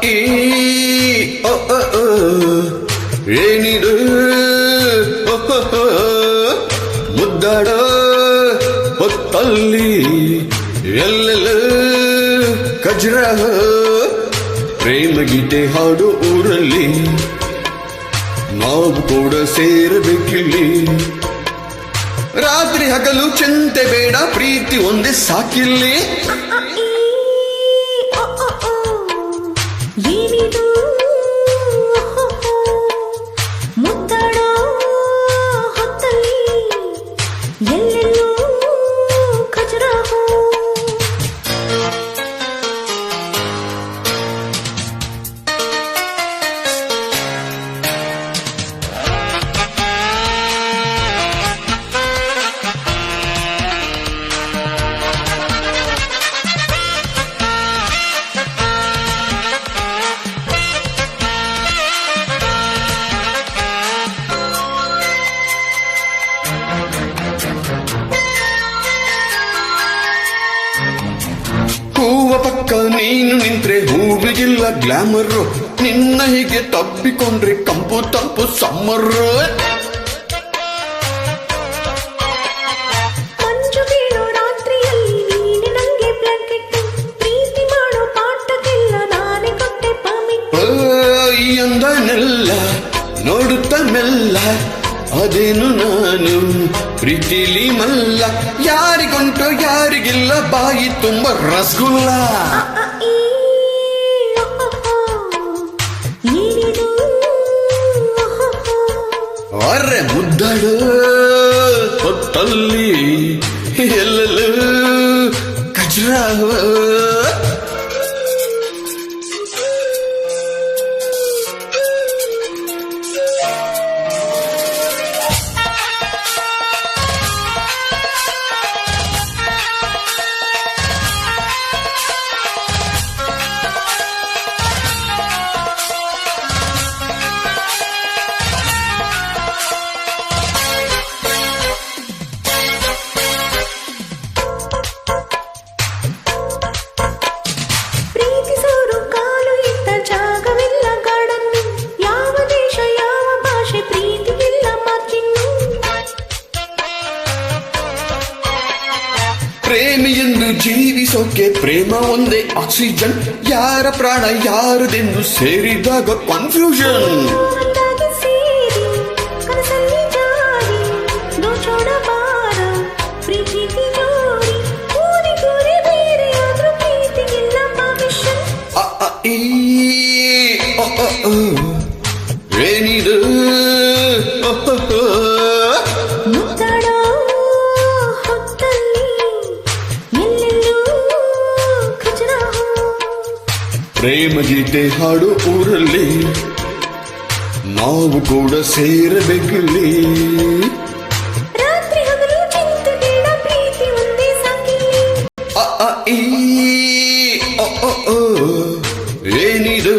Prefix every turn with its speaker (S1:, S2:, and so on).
S1: ಈ ಏನಿದು ಮುದ್ದಾಡ ಹೊತ್ತಲ್ಲಿ ಎಲ್ಲೆಲ್ಲ ಕಜ್ರ ಪ್ರೇಮ ಗೀತೆ ಹಾಡು ಊರಲ್ಲಿ ನಾವು ಕೂಡ ಸೇರಬೇಕಿಲ್ಲಿ ರಾತ್ರಿ ಹಗಲು ಚಿಂತೆ ಬೇಡ ಪ್ರೀತಿ ಒಂದೇ ಸಾಕಿಲ್ಲಿ ಹೂವ ಪಕ್ಕ ನೀನು ನಿಂತ್ರೆ ಹೂವಿಗಿಲ್ಲ ಗ್ಲಾಮರ್ ನಿನ್ನ ಹೀಗೆ ತಬ್ಬಿಕೊಂಡ್ರೆ ಕಂಪು ತಂಪು ಸಮ್ಮರ್
S2: ಮಂಜು ಬೀಳೋ ರಾತ್ರಿಯಲ್ಲಿ ನೀನೆ ನಂಗೆ ಬ್ಲಾಂಕೆಟ್ ಪ್ರೀತಿ ಮಾಡೋ ಪಾಠಕ್ಕೆಲ್ಲ ನಾನೇ ಕೊಟ್ಟೆ ಪರ್ಮಿಟ್
S1: ಎಂದನೆಲ್ಲ ನೋಡುತ್ತ ಮೆಲ್ಲ ಅದೇನು ನಾನು ಪ್ರೀತಿಲಿ ಮಲ್ಲ ಯಾರಿಗುಂಟು ಯಾರಿಗಿಲ್ಲ ಬಾಯಿ ತುಂಬ ರಸಗುಲ್ಲ ಅರೆ ಮುದ್ದಾಡು ಹೊತ್ತಲ್ಲಿ ಎಲ್ಲೆಲ್ಲ ಕಜ್ರ ಪ್ರೇಮಿ ಎಂದು ಜೀವಿಸೋಕೆ ಪ್ರೇಮ ಒಂದೇ ಆಕ್ಸಿಜನ್ ಯಾರ ಪ್ರಾಣ ಯಾರದೆಂದು ಸೇರಿದಾಗ ಕನ್ಫ್ಯೂಷನ್ ಏನಿದು ಪ್ರೇಮ ಗೀತೆ ಹಾಡು ಊರಲ್ಲಿ ನಾವು ಕೂಡ ಸೇರಬೇಕಿಲ್ಲಿ
S2: ರಾತ್ರಿ ಹಗಲು ಚಿಂತೆ ಬೇಡ ಪ್ರೀತಿ ಒಂದೇ ಸಾಕಿಲ್ಲಿ
S1: ಏನಿದು